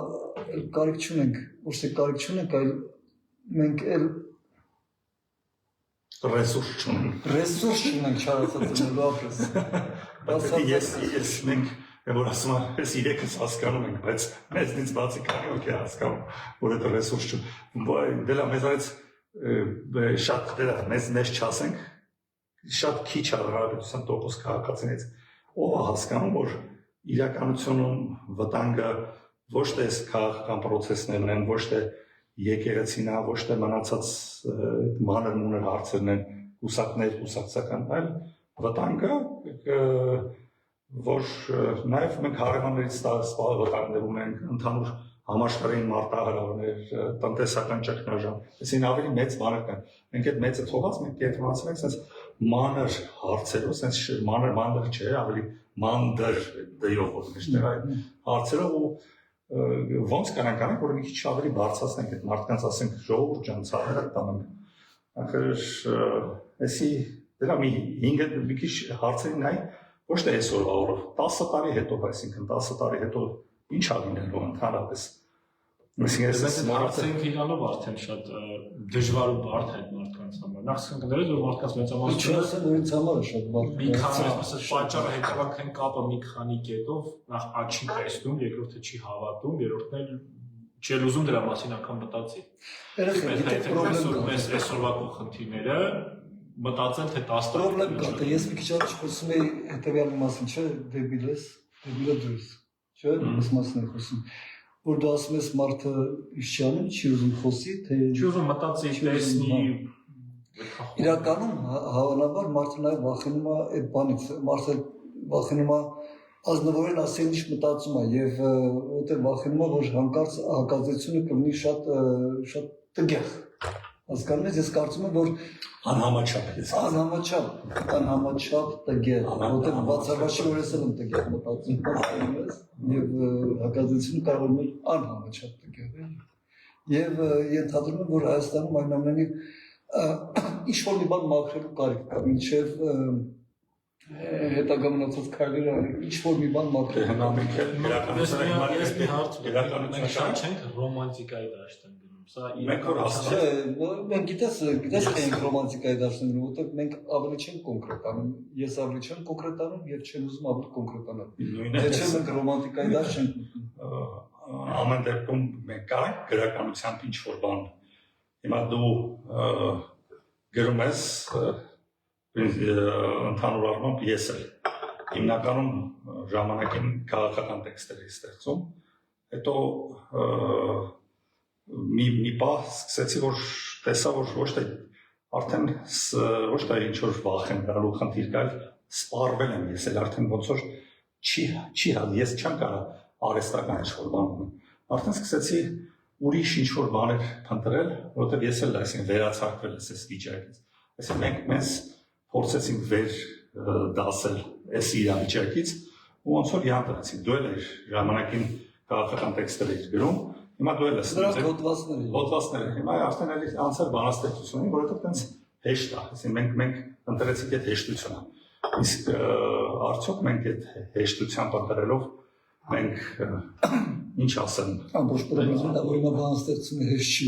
կարիք չունենք, ոչ թե կարիք չունենք, այլ մենք ռեսուրս չունենք։ Ռեսուրս չունենք չարացածնելու ապրես։ Ես մենք որ ասում եմ, ես իրեքս հասկանում ենք, բայց մեզնից բացի կարող եք հասկանում, որ այդ ռեսուրս չունենք։ Դե լավ, մեզ արեց շատ դե մեզ չասենք, շատ քիչ հարաբերության տոկոս քաղաքացիներից ով է հասկանում, որ իրականությունում վտանգը ոչ թե քաղաքական պրոցեսներն են, ոչ թե եկեղեցին է, ոչ թե մնացած մանր-մունր հարցերն են, կուսակներ, կուսակցական, այլ վտանգը, որ նաև մենք հարևաններից սպառ վտանգներ ունենք, ընդհանուր համաշխարհային մարտահրավերներ, տնտեսական ճգնաժամ, այսինքն ավելի մեծ բաներ կան։ Մենք այդ մեծը թողած մենք կենտրոնացել ենք sense մանր հարցերով, sense մանր չէ, ավելի մանդր դրով որ մեջտեղ այդ հարցերով ու ոնց կանանք անենք, որ մի քիչ ավելի բարձրացնենք այդ մարդկանց, ասենք ժողովուրդ ջան, ցավերը տանենք։ Ախր էսի դրա մի քիչ հարցերին նայ, ոչ թե այսօրվա օրով, 10 տարի հետո, այսինքն 10 տարի հետո ինչ ա լինելու ընդհանրապես։ Այսինքն հարցերին իրանով արդեն շատ դժվար ու բարդ այդ մարդկանց համար։ Նախ սկսենք որ մարդկանց մեծամասնությունը Չասեմ, որ ինձ համար է շատ բարդ։ Մի քանի ասես պատճառը հետևանքային կապը մի քանի կետով նախ աչքի տեսնում, երկրորդը չի հավատում, երրորդն էլ չի ուզում դրա մասին անգամ մտածի։ Այսօրվա խնդիրները մտածել թե 10 պրոբլեմ կա, թե ես մի քիչ առաջ խոսում եի հետևյալ մասին, չէ, դեբիլը դուրս, չէ, այս մասն եմ խոսում, որ դու ասում ես մարդը ինչ չի անում, չի ուզում խոսի, թե չի ուզում մտածի, տեսնի։ Իրականում հավանաբար մարդը նաև վախենում է այդ բանից, մարդը վախենում է ազնվորեն ասել ինչ մտածում է եւ որտեղ վախենում է, որ հանկարծ հակազդեցությունը կլինի շատ տգեղ։ Հասկանում ես, ես կարծում եմ, որ անհամաչափ տգեղ, որտեղ բացառաշի որ ես եմ տգեղ մտածում ես եւ հակազդեցությունը կարող է անհամաչափ տգեղ է։ Եվ ենթադրում եմ, որ Հայաստանում այնուամենայնիվ ինչ որ մի բան մաքրելու կարիք կա, մինչև հետագա մնացած քայլերը ինչ որ մի բան մաքրել հնամիք է Մենք շատ չենք ռոմանտիկայի դաշտեն գնում, սա մենք որ ասում մենք գիտես թե ենք ռոմանտիկայի դաշտեն գնում, որտեղ մենք ավելի չենք կոնկրետանում, ես ավելի չեմ կոնկրետանում եւ չեմ ուզում ավելի կոնկրետանալ։ Դե չէ մենք ռոմանտիկայի դաշտ չենք ամեն դեպքում մենք կարանք գրականությամբ ինչ որ բան հիմա դու գրում ես ընդհանուր առմամբ ես էլ հիմնականում ժամանակին քաղաքական տեքստեր էի ստեղծում հետո մի պահ սկսեցի որ տեսա որ ոչ թե արդեն ոչ թե ինչ որ վախ եմ գալու խնդիր կա սպառվել եմ ես էլ արդեն ոնց որ չի ես չեմ կարող արհեստական ինչ որ բան արդեն սկսեցի ուրիշ ինչ որ բաներ փնտրել, որովհետև ես էլ այսինքն վերացարկվել եմ այս վիճակից։ Այսինքն մենք մեզ փորձեցինք վեր դասել այս իրավիճակից ու ոնց որ իհան դրացինք։ Դու էլ ես ժամանակին քաղաքական տեքստեր էի գրում, հիմա դու էլ ես հոդվածներ։ Հիմա արդեն էլի անցել բանաստեղծությունին, որովհետև տենց հեշտ է։ Այսինքն մենք ընտրեցինք այդ հեշտությունը։ Իսկ արդյոք մենք այդ հեշտությամբ ընտրելով մենք ինչ ասեմ ամբողջ պրոբլեմը որ հիմա բանաստեղծությունը հեշտ չի,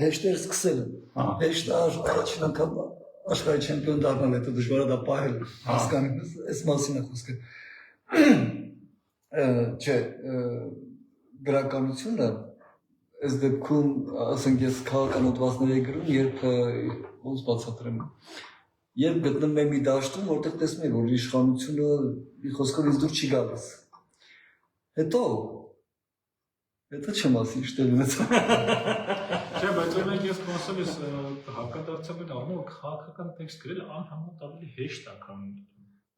հեշտ էր սկսելը, հեշտ առաջին անգամ աշխարհի չեմպիոն դառնալ, հետո դժվար է դա պահել, հասկանում ես, այս մասին է խոսքը։ Չէ, գրականությունը այս դեպքում, ասենք ես քաղաքական հոդվածներ եմ գրում, երբ ոնց բացատրեմ, երբ գտնվում եմ մի դաշտում, որտեղ տեսնում եմ, որ իշխանությունը մի խոսքով ինձ դուր չի գալիս։ Հետո չեմ ասի իշտել ունեցա։ Չէ, բայց օրինակ ես խոսում ես հակադարձաբար դառնում որ քաղաքական տեքստ գրելը անհամեմատ ավելի հեշտ է, քան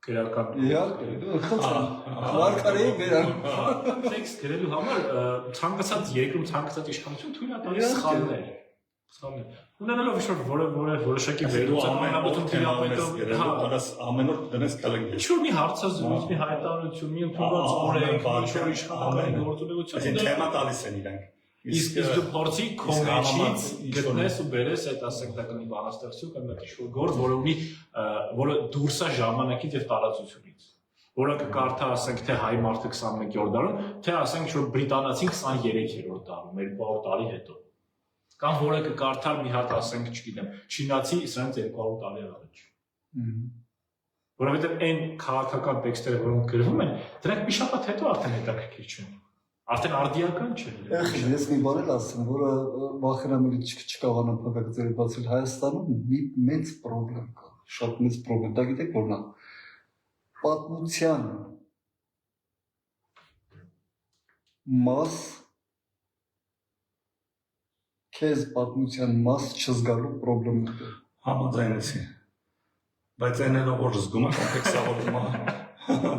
գրական։ Մարգարեի վերան։ Տեքստ գրելու համար ցանկացած երկրում ցանկացած իշխանություն թույլ է տալիս սխալներ։ Ունենալով որոշակի վերլուծական ամենամոտ դրամետով ամեն օր դնես կալենգեր։ Ինչ-որ մի հարցազրույց, մի հայտարարություն, մի ընդունված օրենք, ինչ-որ իշխանական գործունեություն։ Այսինքն թեմա տալիս են իրանք։ Իսկ դու փորձի քո մեջից գտնես ու բերես այդ ասենք տակնի բանաստեղծություն կամ ինչ-որ գործ, որը դուրս է ժամանակից եւ տարածությունից։ Որը կկարդա ասենք թե հայ մարդը 21-րդ դարում, թե ասենք ինչ-որ բրիտանացին 23-րդ դարում, 200 տարի հետո։ Կամ որը կկարդար մի հատ ասենք, չգիտեմ, չինացի սրանց 200 տարի առաջ։ Որովհետև այն քաղաքական տեքստերը, որոնք գրվում են, դրանք մի շաբաթ հետո արդեն հետաքրքիր չեն։ Արդեն արդիական չեն։ Ես մի բան ասեմ, որը վախենամ էլի չկարողանամ փակագծեր բացել Հայաստանում մի մեծ խնդրեմ կա, շատ մեծ խնդրեմ։ Դա գիտեք որն է։ Պատմության մաս քեզ պատմության մաս չզգալու խնդրեմն է։ Համաձայնեցի։ Բայց այն էլ որ զգում է կոմպլեքսավորում է,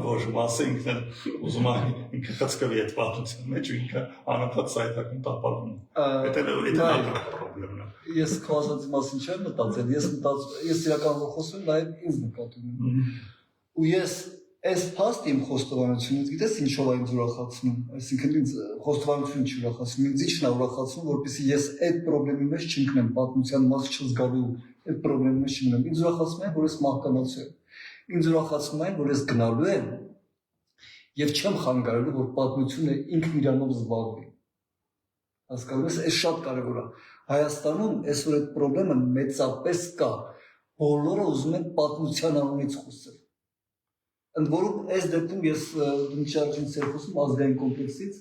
որ մասը ինքն ուզում է ինքը խցկվի այդ պատմության մեջ ու ինքը անընդհատ սայթակում տապալվում է։ Դա էլ խնդրեմն է։ Ես քո ասած մասին չեմ մտածել, ես իրականում խոսում եմ նաև ինձ նկատում։ Ու ես այս փաստ իմ խոստովանությունից գիտես ինչով այն ուրախացնում, այսինքն ինձ խոստովանությունը չուրախացնում, ինձ իջն է ուրախացնում, որպեսզի ես այդ խնդրի մեջ չընկնեմ, պատմության մաս չզգալու այդ խնդրի մեջ չընկնեմ։ Ինձ ուրախացնում է, որ ես մահկանացու եմ։ Ինձ ուրախացնում է, որ ես գնալու եմ եւ չեմ խանգարելու, որ պատմությունը ինքն իրանով զբաղվի։ Հասկանում ես, այս շատ կարևոր է։ Հայաստանում այսօր այդ խնդրը մեծապես կա։ Բոլորը ուզում են պատմության անունից խոսել։ Ընդ որում այս դեպքում ես դիմչարժին սերխոսում ազգային կոմպլեքսից,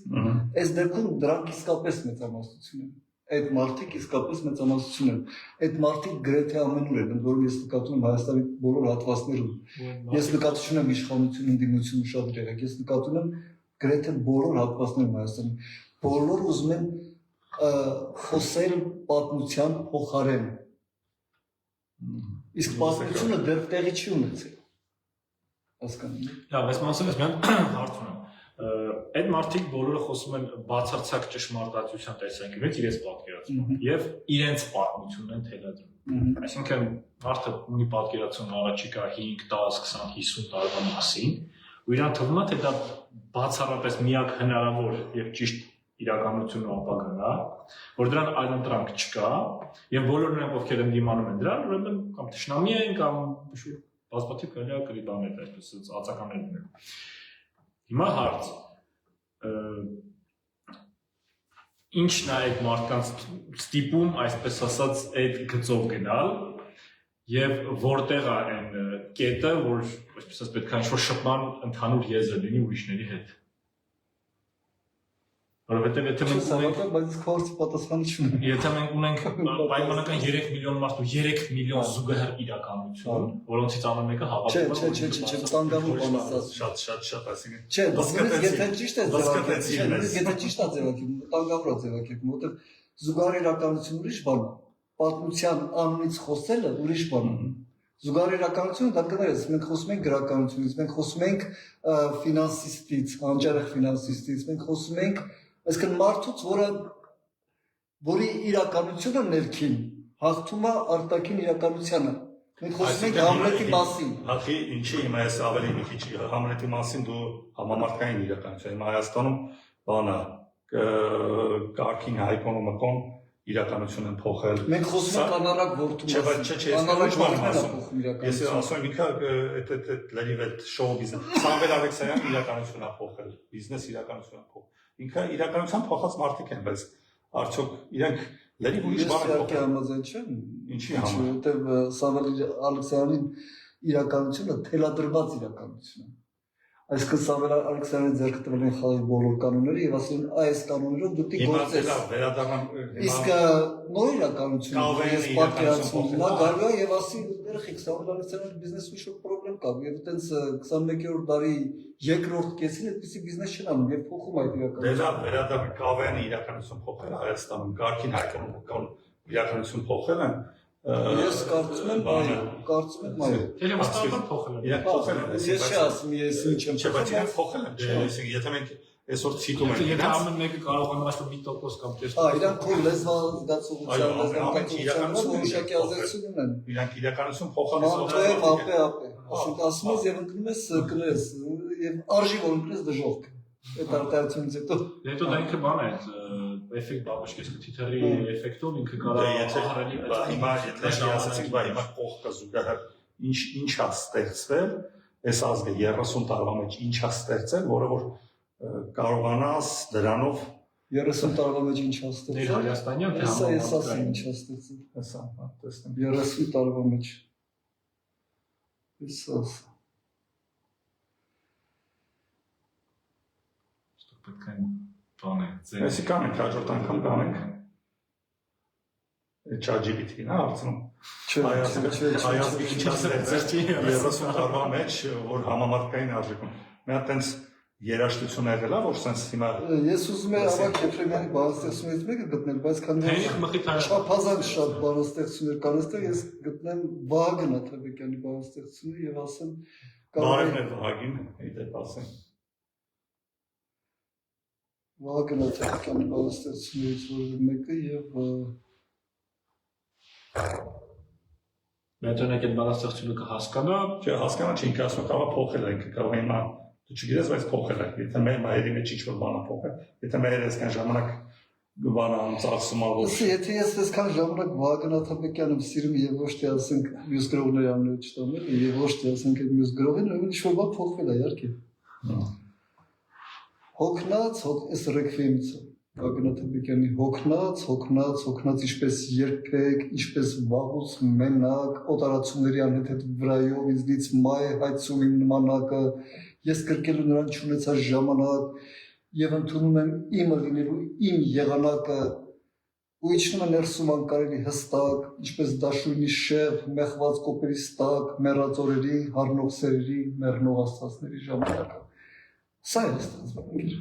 այս դեպքում դրանք իսկապես մեծամասնություն են։ Այդ մարդիկ իսկապես մեծամասնություն են։ Այդ մարդիկ գրեթե ամենուր են, ընդ որում ես նկատում եմ Հայաստանի բոլոր հատվածներում։ Ես նկատում եմ իշխանություն ընդդիմություն շատ դերակ, ես նկատում եմ գրեթե բոլոր հատվածներում Հայաստանի։ Բոլորը ուզում են խոսել պատմության փոխարեն։ Իսկ պատմությունը դեռ տեղի չի ունեցել։ Լավ, այս մասով ես միան հարց ունեմ։ Այդ մարդիկ բոլորը խոսում են բացարձակ ճշմարտացիության տեսանկյունից իրենց պատկերացումով եւ իրենց պատմությունն են թելադրում։ Այսինքն մարդը ունի պատկերացում առաջիկա 5, 10, 20, 50 տարվա մասին, ու իրան թվում է թե դա բացառապես միակ հնարավոր եւ ճիշտ իրականությունն ու ապագան է, որ դրան այլընտրանք չկա, եւ բոլորն նրանք ովքեր ընդդիմանում են դրան, ուրեմն կամ թշնամի են կամ բազմաթիվ կարելի է կրիբաներ այսպես ածականներ դնել։ Հիմա հարց. Ինչն է այդ մարդկանց ստիպում, այսպես ասած, այդ գծով գնալ եւ որտեղ է այն կետը, որ այսպես ասած պետք է ինչ-որ շփման ընդհանուր եզր լինի ուրիշների հետ։ Որովհետև եթե մենք ունենք, բայց քորձ պատասխանը չունենք։ Եթե մենք ունենք պայմանական 3 միլիոն մարդ ու 3 միլիոն զուգահեռ իրականություն, որոնցից ամեն մեկը հավատում է։ Չէ, տանգամու բան ասած։ Շատ, այսինքն։ Չէ, եթե ճիշտ է ձևակերպում, եթե ճիշտ է ձևակերպում, տանգամուր է ձևակերպում, որովհետև զուգահեռ իրականություն ուրիշ բան է։ Պատմության անունից խոսելը ուրիշ բան է։ Զուգահեռ իրականությունը դա կներես, մենք խոսում ենք գրականությունից, մենք խոսում ենք ֆինանսիստից, հանճարեղ ֆինանսիստից, մենք խոսում ենք այսինքն մարդուց, որի իրականությունը ներքին հաղթում է արտաքին իրականությանը։ Մենք խոսում ենք Համլետի մասին։ Հախի, ինչի հիմա ես ավելի մի քիչ Համլետի մասին դու համամարտկային իրականություն։ Հիմա Հայաստանում բանը կարգին հայկոնոմիկոն իրականություն են փոխել։ Մենք խոսում ենք անառակ որդու մասին։ Անառակ որդու ես ասում եմ ինքը այդ լրիվ այդ շոու բիզնես Սամվել Ալեքսանյանը իրականություն է փոխել, բիզնես իրականություն է փոխել։ Ինքը իրականության փոխած մարդիկ են, բայց արդյոք իրենք լրիվ ուրիշ բան են փոխել։ Համաձայն չեմ։ Ինչի համար։ Որտեվ Սամվել Ալեքսանյանի իրականությունը թելադրված իրականություն է։ Այսինքն Սամվել Ալեքսանյանը ձեռք տվել են խաղի բոլոր կանոնները եւ ասել են այս կանոններով դու պիտի գործես։ Իսկ նոր իրականությունը ես պատկերացնում նա գալու է եւ ասի երեխեք Սամվել Ալեքսանյանի բիզնեսը մի շոկ խնդրեմ կա եւ այտենց 21-րդ դարի երկրորդ կեսին այդպիսի բիզնես չեն անում եւ փոխում այդ իրականությունը։ Վերադառնում Կավեանը իրականություն փոխել Հայաստանում, Գարքին հայկական իրականություն փոխել են։ Ես կարծում եմ այո։ Տելեմաստաբար փոխել են։ Իրենք փոխել են։ Ես չի ասում, ես ինչ եմ փոխել են։ Եթե մենք այսօր ցիտում են Եթե ամեն մեկը կարողանա ասել 1% կամ 10%։ Իրանք քո լեզվալ զգացողության, որոշակի ազդեցություն ունեն։ Իրանք իրականություն փոխանցում ասում ես եւ ընկնում ես կներես եւ արժի որ ընկնես դժոխք։ Այդ արտահայտությունից հետո դա ինքը բան է, էֆեկտ բաբաշկես թիթերի էֆեկտով ինքը կարող է ահռելի հիմա եթե ասացինք, բա հիմա կողքը զուգահեռ ինչ է ստեղծվել, այս ազգը 30 տարվա մեջ ինչ է ստեղծել, որը որ կարողանաս դրանով 30 տարվա մեջ ինչ է ստեղծել։ Հայաստանյան թե ասա ինչ է ստեղծել։ Հեսա, տեսնեմ 30 տարվա մեջ։ Հեսա։ Պետք է բան է։ Այսի կանենք հաջորդ անգամ կանենք։ ChatGPT-ն է հարցնում։ Հայաստանի ինչ ասեցի 30 տարվա մեջ, որ համամարտկային արժեքում։ Մի հատ տենց երաժշտություն եղել է, որ սենց հիմա ես ուզում եմ ավակ Եփրեմյանի բանաստեղծությունից մեկը գտնել, բայց քանի շափազանց շատ բանաստեղծություններ կան այստեղ, ես գտնեմ Վահագն Աթաբեկյանի բանաստեղծությունը եւ ասեմ բարևն է Վահագին, իդեպ ասեմ։ Վահագն Աթաբեկյանի բանաստեղծություններից որևէ մեկը եւ Մետրոնեք այդ բանաստեղծությունը կհասկանա, չէ, հասկանա չի, ինքը ասում կարող փոխել է, ինքը կարող է հիմա դու չգիտես, բայց փոխել է, եթե մեր մայրի մեջ ինչ-որ բան է փոխել, եթե մեր այսքան ժամանակ բանան ծախսում ա որ եթե ես այսքան ժամանակ Վահագն Աթաբեկյանը սիրում եւ ոչ թե ասենք մյուս գրողների անունը չտամել եւ ոչ թե ասենք այդ մյուս գրողին, ուրեմն ինչ-որ բան փոխվել է, իհարկե։ Հոգնած, այս ռեքվիեմից Վահագն Աթաբեկյանի հոգնած, ինչպես երբեք, ինչպես վաղուց մենակ, օտարացումների անհետ վրայով ինձնից մայ հայցում իմ նմանակը, ես կրկելու նրան չունեցա ժամանակ եւ ընդունում եմ իմը լինելու իմ եղանակը ու իջնում է ներսում անկարելի հստակ, ինչպես դաշույնի շեղ, մեղված կոպերի ստակ, մեռած օրերի, հառնող սերերի, մեռնող աստվածների ժամանակը։ Սա է ստացվում։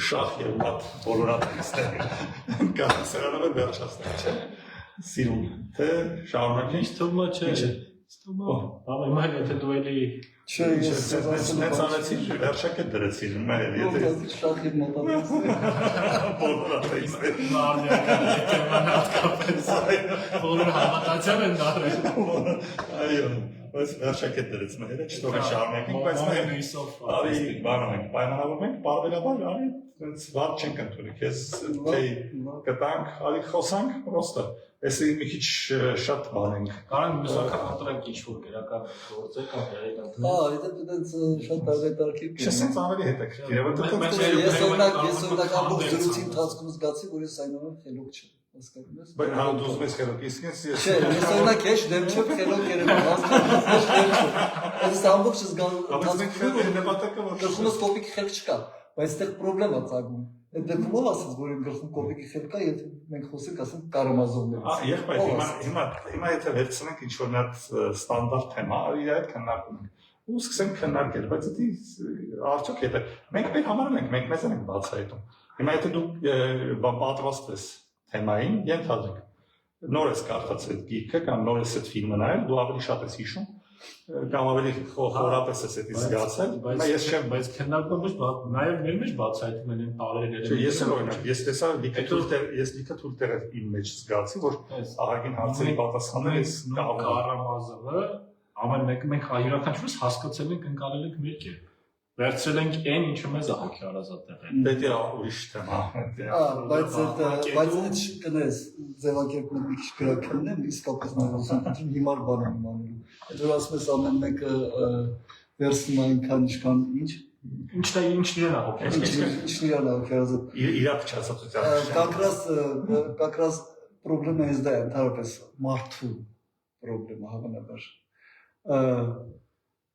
Շախ եւ մատ բոլորատ ստեղ կասերանով վերջացնել չէ սիրուն թե շարունակենք թվում է չէ թվում է ամեն եթե դու էլի չէ ես անեցի վերջակետ դրեցի մեր եթե շախի մոտավորած բոլորատ բոլոր հավատացյալ են դարել այո բայց վերջակետ դրեց մերը չթող շարունակենք բայց մենք արի բանում ենք պայմանավորում ենք բարբերաբար արի այնց վատ չենք ընդունի քեզ թե կտանք արի խոսանք պրոստը Էսի մի քիչ շատ բան ենք։ Կարանք մուսական հատրակ ինչ-որ գրական գործեր կամ երեքանքներ։ Դա շատ տարբերակի։ Չսենց ավելի հետաքրքիր է, որտեղ ես օրինակ ամբողջ զրույցի ընթացքում զգացի, որ ես այնուամենայնիվ խելոք չեմ, հասկանում ես։ Բայց հա դու ուզում ես խելոք, իսկ ես Չէ, ես օրինակ հեշտ դեմ չեմ խելոք երևի, հասկանում ես։ Այս ամբողջ զգացումը նպատակը որ գլխումս կոպիկ խելք չկա, բայց այդտեղ խնդրեմ է ծագում։ Այդ դեպքում ասած, որ իմ գլխում կոպիկի խելք կա, եթե մենք խոսենք, ասենք կարամազովներից։ Եղբայր, հիմա եթե վերցնենք ինչ-որ մի հատ ստանդարտ թեմա, իր այդ քննարկում ենք։ Ու սկսենք քննարկել, բայց դա արդյոք եթե մենք մեր համար ենք, մենք մեզ ենք բացահայտում։ Հիմա եթե դու պատրաստ ես թեմային, ենթադրենք, նոր ես կարդաց այդ գիրքը կամ նոր ես այդ ֆիլմը նայել, դու ավելի շատ ես հիշում կամ ավելի խորապես ես այդ զգացել, բայց բայց քննարկում ոչ նաև մեր մեջ բացահայտում են այն տարերերը։ Ես էլ օրինակ, ես տեսա լիքը թույլ տեղ իմ մեջ զգացի, որ ահագին հարցերի պատասխանել ես Կարամազովը ամեն մեկը մենք յուրաքանչյուրս հասկացել ենք, ընկալել ենք մեր կերպ։ Վերցրել ենք այն, ինչը մեզ ահքի հարազատ եղել։ Դա ուրիշ թեմա։ Բայց կներես ձևակերպումը մի քիչ գրաքնն է, իսկապես նա ասում հիմար բան եմ անելու։ Այդ որ ասում ես ամեն մեկը վերցնում այնքան ինչքան ինչ։ Ինչն իրեն ահքի հարազատ։ Իրա փչացածության։ Как раз проблема есть да, ընդհանրապես մարդու պրոբլեմը հավանաբար։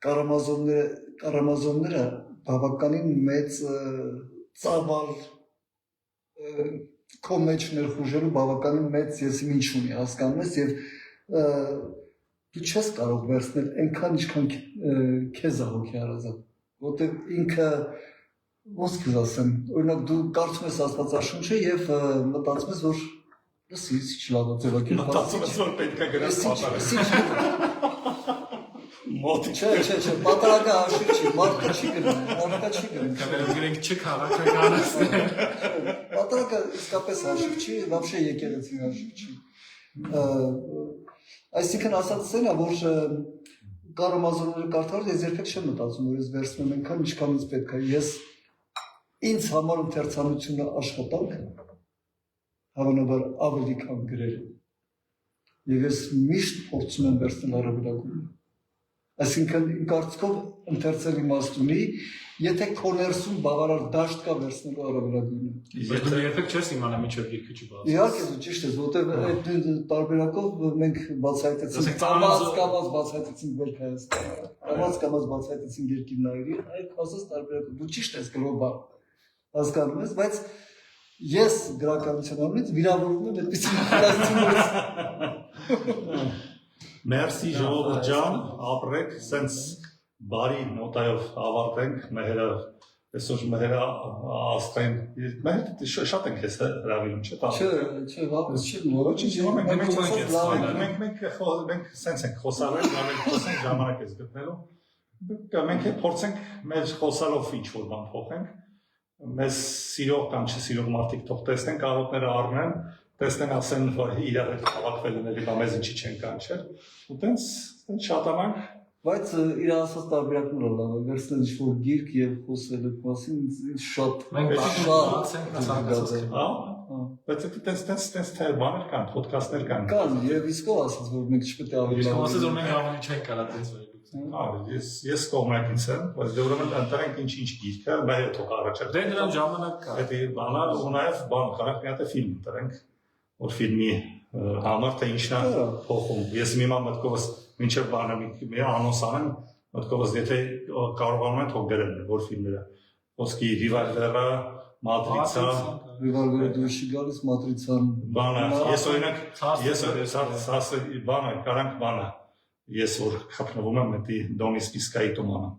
Կարամազովները բավականին մեծ ծավալ քո մեջ ներխուժելու բավականին մեծ եսիմինչ ունի, հասկանում ես, եւ դու չես կարող վերցնել այնքան ինչքան քեզ է հոգի հարազատ, որտեղ ինքը ոնց կասեմ, օրինակ դու կարդում ես Աստվածաշունչը եւ մտածում ես, որ լսի, ինչ լավ է ձևակերպված։ Մտածում ես, որ պետք է գրես պատահել։ մոտ Չէ, պատարակը հաշիվ չի, մարդը չի գրում, մարդը չի գրում։ Կամերով գրենք չքաղաքականացնել։ Պատարակը իսկապես հաշիվ չի, вообще եկեղեցին հաշիվ չի։ Այսինքն ասածս այն է, որ Կարամազովները կարդալ ես երբեք չեմ մտածում, որ ես վերցնում եմ այնքան, ինչքան ինձ պետք է։ Ես ինձ համար ընթերցանությունը աշխատանք հավանաբար ավելի քան գրել։ Եվ ես միշտ փորձում եմ վերցնել առավելագույնը։ Այսինքն իմ կարծիքով ընթերցել իմաստ ունի, եթե քո ներսում բավարար դաշտ կա վերցնելու առավելագույնը։ Բայց դու երբեք չես իմանա միջև գիրքը չի բացի։ Իհարկե դու ճիշտ ես, որտեղ այդ տարբերակով մենք բացահայտեցինք կամաց բացահայտեցինք Վերք Հայաստանը, բացահայտեցինք երկիր նայերի, այդ ասած տարբերակով դու ճիշտ ես գլոբալ հասկանում ես, բայց ես գրականության առումից վիրավորվում եմ այդպիսի մտածումներից։ Մերսի ժողովուրդ ջան, ապրեք, սենց բարի նոտայով ավարտենք մեղերը, այսօր մեղերը աստղային, մեղերը շատ ենք ես հրավիրում, չէ՞ տա։ Չէ, վաղուց չի, մենք սենց ենք խոսալել, մենք խոսենք ժամանակ ես գտնելու, մենք փորձենք մեր խոսալով ինչ-որ բան փոխենք, մեզ սիրող կամ չսիրող մարդիկ թող տեսնեն, կարոտները առնեն, տեսնեն ասեն, որ իրար հետ հավաքվել են, բա մեզ ինչի չեն կանչել, ու տենց շատանանք։ Բայց իր ասած տարբերակները լավ է, վերցնել ինչ-որ գիրք և խոսել այդ մասին ինձ շատ Բայց տենց թեր բաներ կան, պոդքաստներ կան։ Կան, և իսկով ասած, որ մենք չպետք է ավելի լավ։ Իսկ ասած, որ մենք ավելի չենք կարա տենց վերելուց։ Ես կողմնակից եմ, բայց դե ուրեմն ընտրենք ինչ գիրք է, բայց թող առաջ։ Դե նրան ժամանակ կա։ Այդ բանը ու նաև բան կարանք մի հատ ֆիլմ ընտրենք, որ ֆիլմի համար թե ինչն է փոխում։ Ես հիմա մտքովս մինչև բանը մի անոնս անեմ, մտքովս եթե կարողանում են թող գրեն, որ ֆիլմերը։ Ոսկի Revolver-ը, Matrix-ը, Revolver-ը դու չի գալիս Matrix-ան։ Բանը, ես օրինակ, ես բանը, կարանք բանը։ Ես որ խփնվում եմ դի Դոնիս Պիսկայի տոմանը։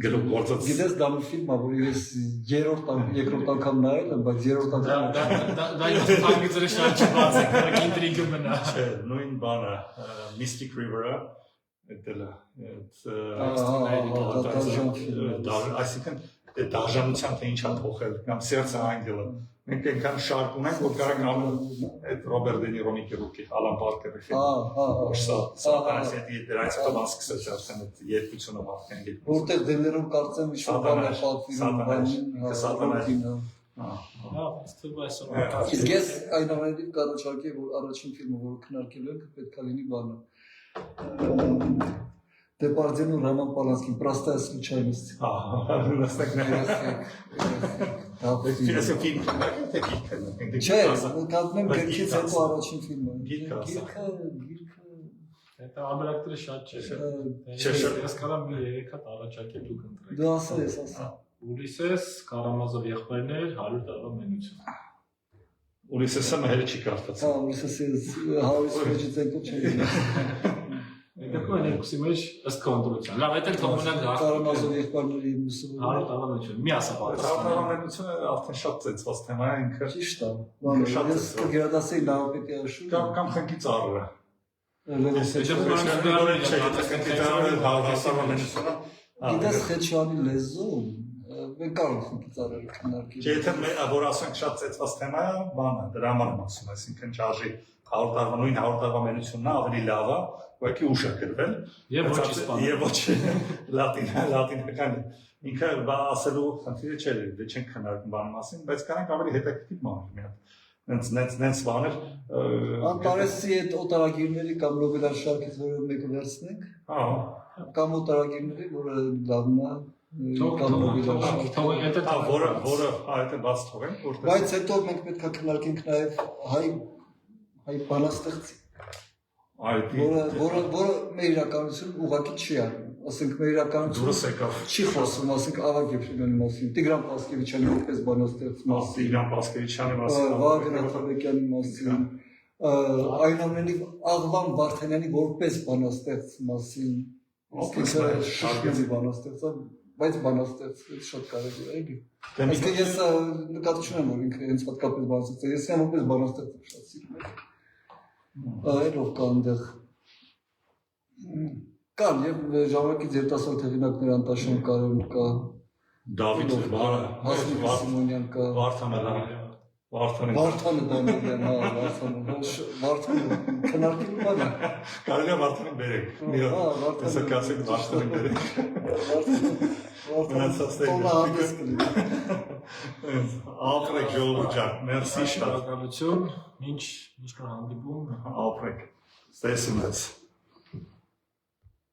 Գրող գործած։ Գիտես դա մի ֆիլմ է, որ ես երկրորդ անգամ նայել եմ, բայց երրորդ անգամ դա իմ թանգիծերը շատ չբաց է, կարակ ինտրիգը մնա։ Չէ, նույն բանը, Mystic River-ը, այսինքն դաժանության թե ինչա փոխել, կամ Սերձ Անգելը։ Մենք այնքան շարք ունենք, որ կարանք այդ Ռոբերտ Դե Նիրոյի կերուկի, Ալան Պարկերի ֆիլմը։ Սա դրանից հետո բան սկսեց արդեն այդ երկությունը մարդկային երկությունը։ Որտեղ Դե Նիրոն կարծեմ ինչ-որ բան է պատվիրում։ Իսկ ես այնուամենայնիվ կառաջարկեի, որ առաջին ֆիլմը, որ քննարկելու ենք, պետք է լինի բանը։ Դեպարդյեն ու Ռոման Պոլանսկին, «Простая случайность». Չէ, կազմեմ գրքից հետո առաջին ֆիլմը։ Գիրքը Դա ամերակները շատ չէ։ Ես կարամ մի 3 հատ առաջարկել դուք ընտրեք։ Դու ասա, ես ասա։ Ուլիսես, Կարամազով եղբայրներ, 100 տարվա մենություն։ Ուլիսեսը մերը չի կարդաց։ Ուլիսեսը 100 մեջից հետո չէ։ Դեպքում են երկուսի մեջ ըստ կոնտրոլության։ Լավ, այդ էլ թող մնանք Կարամազով եղբայրների մուսը։ 100 տարվա մենություն։ Մի ասա պատասխան։ 100 տարվա մենությունը արդեն շատ ծեծված թեմա է ինքը։ Ճիշտ է։ Ես կգերադասեի Նավապետի աշուն։ Կամ խնկի ծառը։ Գիտես Խեչյանի լեզուն, մենք կարող ենք ծառերը քննարկել։ Եթե որ ասենք շատ ծեծված թեմա է, բանը դրա համար եմ ասում, այսինքն չարժի 100 տարվա նույն 100 տարվա մենությունն ավելի լավ է, ուղղակի ուշ է գրվել։ Եվ ոչ իսպանել։ Եվ ոչ լատինական։ Ինքը ասելու խնդիրը չէ, դե չենք քննարկում բանի մասին, բայց կարանք ավելի հետաքրքիր բաներ մի հատ։ Նենց բաներ Անտարեսի այդ օտարագիրների կամ Նոբելյան շարքից որը մեկը վերցնենք։ Կամ օտարագիրների, որը լավն է կամ Նոբելյան շարք։ Որը այդ է բաց թողենք, որտեղ։ Բայց հետո մենք պետք է քննարկենք նաև հայ բանաստեղծի, որը մեր իրականություն ուղղակի չի անում, ասենք մեր իրականություն չի խոսում, ասենք Ավագ Եփրեմյանի մասին, Տիգրան Պասկևիչյանի որպես բանաստեղծ մասին, Տիգրան Պասկևիչյանի մասին, Վահագն Աթաբեկյանի մասին, այնուամենայնիվ Աղվան Վարդանյանի որպես բանաստեղծ մասին, շարքերի բանաստեղծը, բայց բանաստեղծ շատ կարևոր է, էլի։ Այսինքն ես նկատի չունեմ, որ ինքը հենց հատկապես բանաստեղծ է, ես եմ որպես բանաստեղծ եմ շատ սիրում եմ։ Այլով կա այնտեղ Կան եւ ժամանակից երիտասարդ հեղինակներ Անտաշյան Կարոն կա, Դավիթ Հասմիկ Սիմոնյան կա, Վարդանը Դանիելյան, հա, Վարդանը քննարկել բանը։ Կարելի է Վարդանին բերեք։ Մի հատ տեսա կասեք Վարդանին բերեք։ Ապրեք ժողովուրդ ջան, մերսի շատ։ Շնորհակալություն, ինչ հանդիպում։ Ապրեք։ Ստեսիմից։